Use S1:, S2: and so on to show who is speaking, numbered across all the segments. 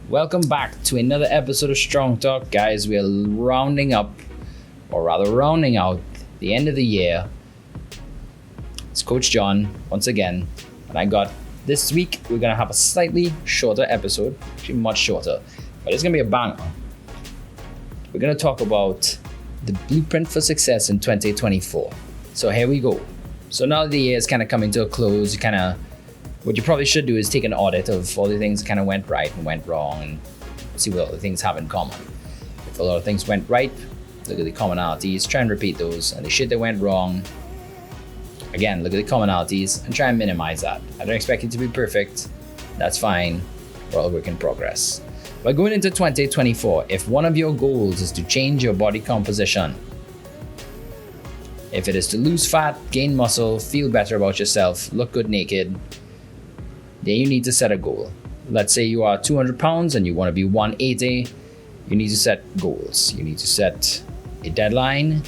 S1: Welcome back to another episode of Strong Talk. Guys, we are rounding out the end of the year. It's Coach John once again, and I got this week we're gonna have a slightly shorter episode, actually much shorter, but it's gonna be a banger. We're gonna talk about the blueprint for success in 2024. So here we go. So now the year is kind of coming to a close. What you probably should do is take an audit of all the things that kind of went right and went wrong and see what all the things have in common. If a lot of things went right, look at the commonalities, try and repeat those, and the shit that went wrong, again, look at the commonalities and try and minimize that. I don't expect it to be perfect. That's fine. We're all work in progress. But going into 2024, if one of your goals is to change your body composition, if it is to lose fat, gain muscle, feel better about yourself, look good naked, then you need to set a goal. Let's say you are 200 pounds and you want to be 180. You need to set goals. You need to set a deadline.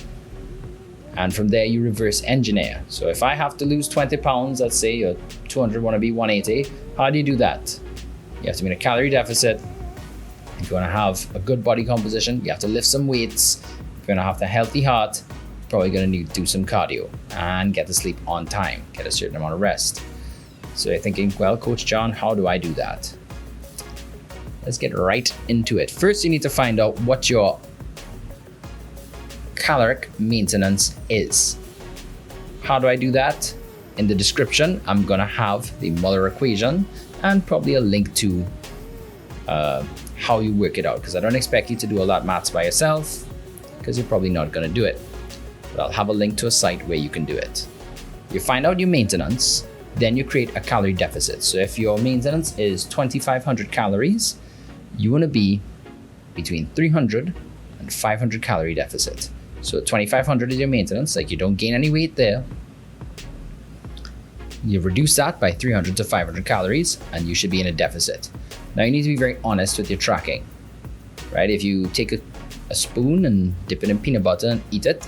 S1: And from there, you reverse engineer. So if I have to lose 20 pounds, let's say you're 200, want to be 180, how do you do that? You have to be in a calorie deficit. If you want to have a good body composition, you have to lift some weights. If you're going to have a healthy heart, you're probably going to need to do some cardio and get to sleep on time, get a certain amount of rest. So you're thinking, well, Coach John, how do I do that? Let's get right into it. First, you need to find out what your caloric maintenance is. How do I do that? In the description, I'm gonna have the Muller equation and probably a link to how you work it out, because I don't expect you to do all that maths by yourself, because you're probably not gonna do it. But I'll have a link to a site where you can do it. You find out your maintenance, then you create a calorie deficit. So if your maintenance is 2,500 calories, you want to be between 300 and 500 calorie deficit. So 2,500 is your maintenance, like you don't gain any weight there. You reduce that by 300 to 500 calories and you should be in a deficit. Now you need to be very honest with your tracking, right? If you take a spoon and dip it in peanut butter and eat it,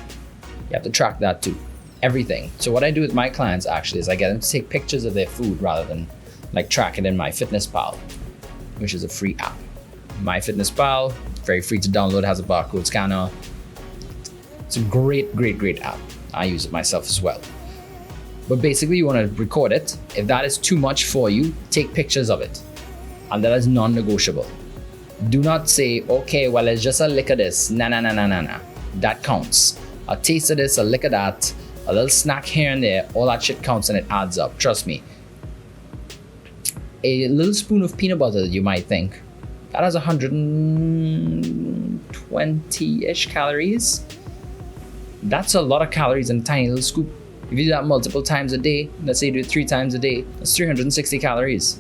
S1: you have to track that too. Everything. So what I do with my clients actually is I get them to take pictures of their food rather than like track it in MyFitnessPal, which is a free app. MyFitnessPal, very free to download, has a barcode scanner. It's a great app. I use it myself as well. But basically you want to record it. If that is too much for you, take pictures of it. And that is non-negotiable. Do not say, okay, well, it's just a lick of this. Nah. That counts. A taste of this, a lick of that, a little snack here and there, all that shit counts and it adds up. Trust me. A little spoon of peanut butter, you might think, that has 120-ish calories. That's a lot of calories in a tiny little scoop. If you do that multiple times a day, let's say you do it 3 times a day, that's 360 calories.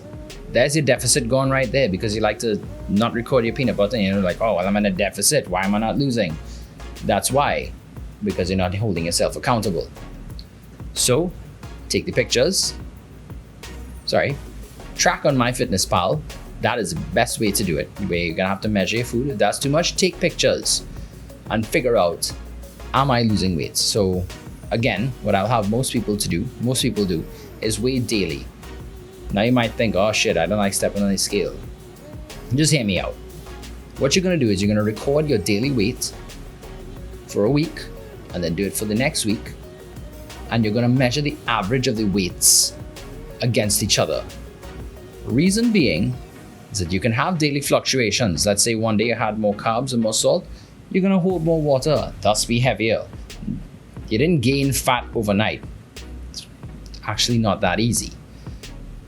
S1: There's your deficit going right there, because you like to not record your peanut butter and you're like, oh, well, I'm in a deficit. Why am I not losing? That's why. Because you're not holding yourself accountable. So take the pictures. Track on MyFitnessPal. That is the best way to do it. Where you're gonna have to measure your food. If that's too much, take pictures and figure out, am I losing weight? So again, what I'll have most people do, is weigh daily. Now you might think, oh shit, I don't like stepping on the scale. Just hear me out. What you're gonna do is you're gonna record your daily weight for a week, and then do it for the next week, and you're going to measure the average of the weights against each other. Reason being is that you can have daily fluctuations. Let's say one day you had more carbs and more salt, you're going to hold more water, thus be heavier. You didn't gain fat overnight. It's actually not that easy.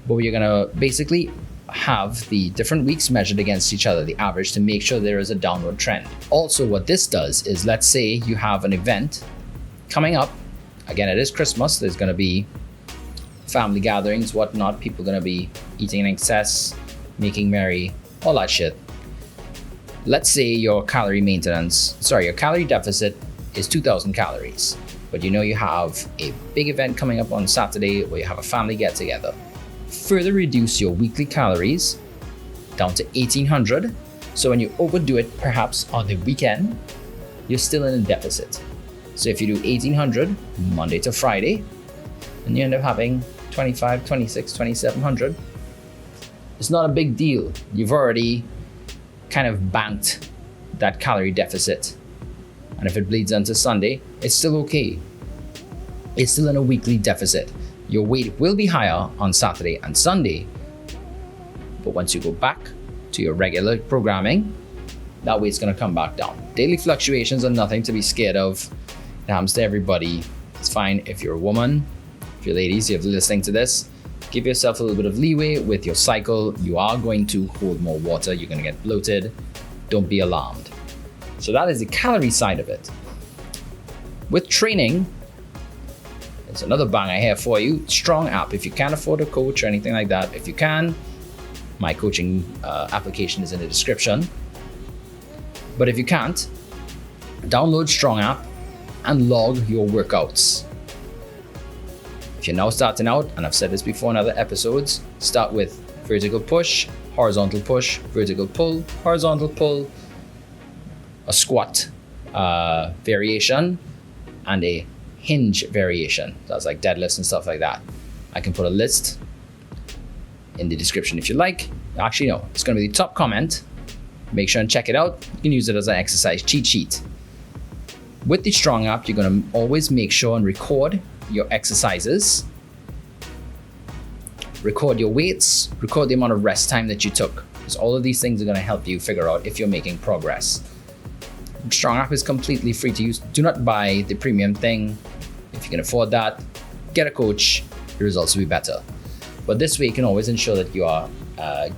S1: But you're going to basically have the different weeks measured against each other, the average, to make sure there is a downward trend. Also, what this does is, let's say you have an event coming up. Again, it is Christmas. There's going to be family gatherings, whatnot. People are going to be eating in excess, making merry, all that shit. Let's say your calorie deficit is 2,000 calories, but you have a big event coming up on Saturday where you have a family get together. Further reduce your weekly calories down to 1,800. So when you overdo it, perhaps on the weekend, you're still in a deficit. So if you do 1,800 Monday to Friday, and you end up having 2,500, 2,600, 2,700, it's not a big deal. You've already kind of banked that calorie deficit. And if it bleeds into Sunday, it's still okay. It's still in a weekly deficit. Your weight will be higher on Saturday and Sunday, but once you go back to your regular programming, that weight's gonna come back down. Daily fluctuations are nothing to be scared of. It happens to everybody. It's fine if you're a woman, if you're ladies, you're listening to this, give yourself a little bit of leeway with your cycle. You are going to hold more water, you're gonna get bloated. Don't be alarmed. So that is the calorie side of it. With training, it's another banger here for you. Strong app. If you can't afford a coach or anything like that, if you can, my coaching application is in the description. But if you can't, download Strong app and log your workouts. If you're now starting out, and I've said this before in other episodes, start with vertical push, horizontal push, vertical pull, horizontal pull, a squat variation, and a hinge variation. That's like deadlifts and stuff like that. I can put a list in the description if you like. Actually, no, it's going to be the top comment. Make sure and check it out. You can use it as an exercise cheat sheet. With the Strong app, you're going to always make sure and record your exercises, record your weights, record the amount of rest time that you took, because all of these things are going to help you figure out if you're making progress. Strong app is completely free to use. Do not buy the premium thing. If you can afford that, get a coach. The results will be better. But this way you can always ensure that you are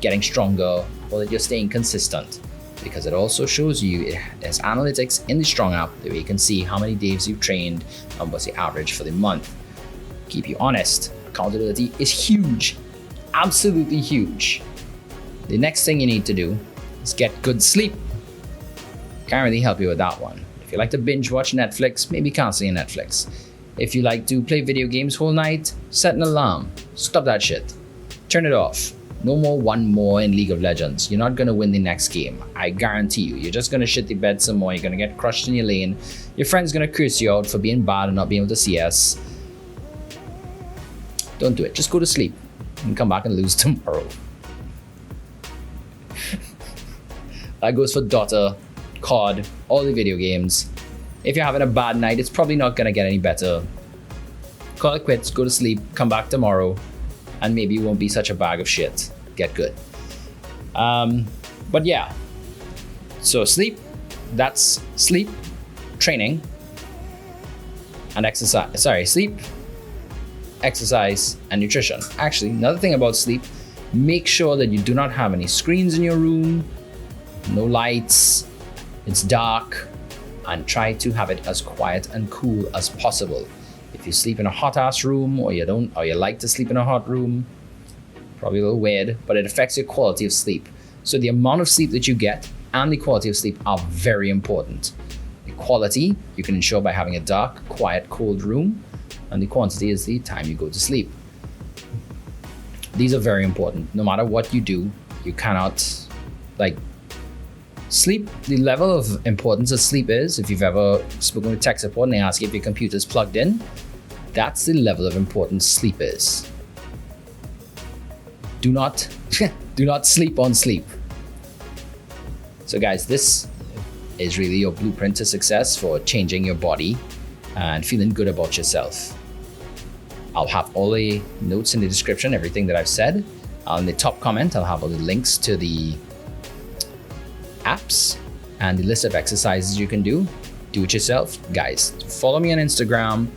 S1: getting stronger or that you're staying consistent, because it also shows you, there's analytics in the Strong app that you can see how many days you've trained and what's the average for the month. Keep you honest. Accountability is huge, absolutely huge. The next thing you need to do is get good sleep. Can't really help you with that one. If you like to binge watch Netflix, maybe cancel your Netflix. If you like to play video games whole night, set an alarm. Stop that shit. Turn it off. No more one more in League of Legends. You're not gonna win the next game. I guarantee you. You're just gonna shit the bed some more. You're gonna get crushed in your lane. Your friend's gonna curse you out for being bad and not being able to CS. Don't do it. Just go to sleep and come back and lose tomorrow. That goes for Dota, COD, all the video games. If you're having a bad night, it's probably not gonna get any better. Call it quits, go to sleep, come back tomorrow, and maybe you won't be such a bag of shit. Get good. But yeah, so sleep, that's sleep, training, and exercise. Sorry, sleep, exercise, and nutrition. Actually, another thing about sleep, make sure that you do not have any screens in your room, no lights, it's dark, and try to have it as quiet and cool as possible. If you sleep in a hot ass room, or you like to sleep in a hot room, probably a little weird, but it affects your quality of sleep. So the amount of sleep that you get and the quality of sleep are very important. The quality you can ensure by having a dark, quiet, cold room, and the quantity is the time you go to sleep. These are very important. No matter what you do, you cannot, sleep, the level of importance of sleep is, if you've ever spoken with tech support and they ask you if your computer's plugged in, that's the level of importance sleep is. Do not sleep on sleep. So guys, this is really your blueprint to success for changing your body and feeling good about yourself. I'll have all the notes in the description, everything that I've said. In the top comment, I'll have all the links to the apps and the list of exercises you can do. Do it yourself. Guys, follow me on Instagram,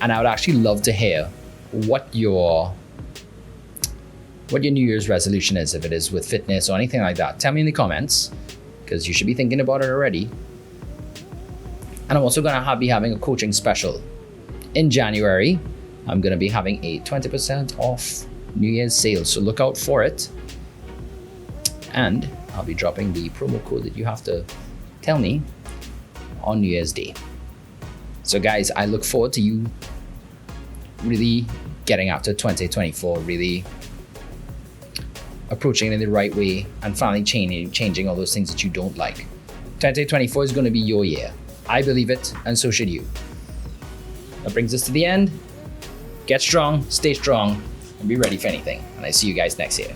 S1: and I would actually love to hear what your New Year's resolution is, if it is with fitness or anything like that. Tell me in the comments, because you should be thinking about it already. And I'm also gonna be having a coaching special in January. I'm gonna be having a 20% off New Year's sale, so look out for it. And I'll be dropping the promo code that you have to tell me on New Year's Day. So guys, I look forward to you really getting after 2024, really approaching it in the right way and finally changing all those things that you don't like. 2024 is going to be your year. I believe it, and so should you. That brings us to the end. Get strong, stay strong, and be ready for anything. And I see you guys next year.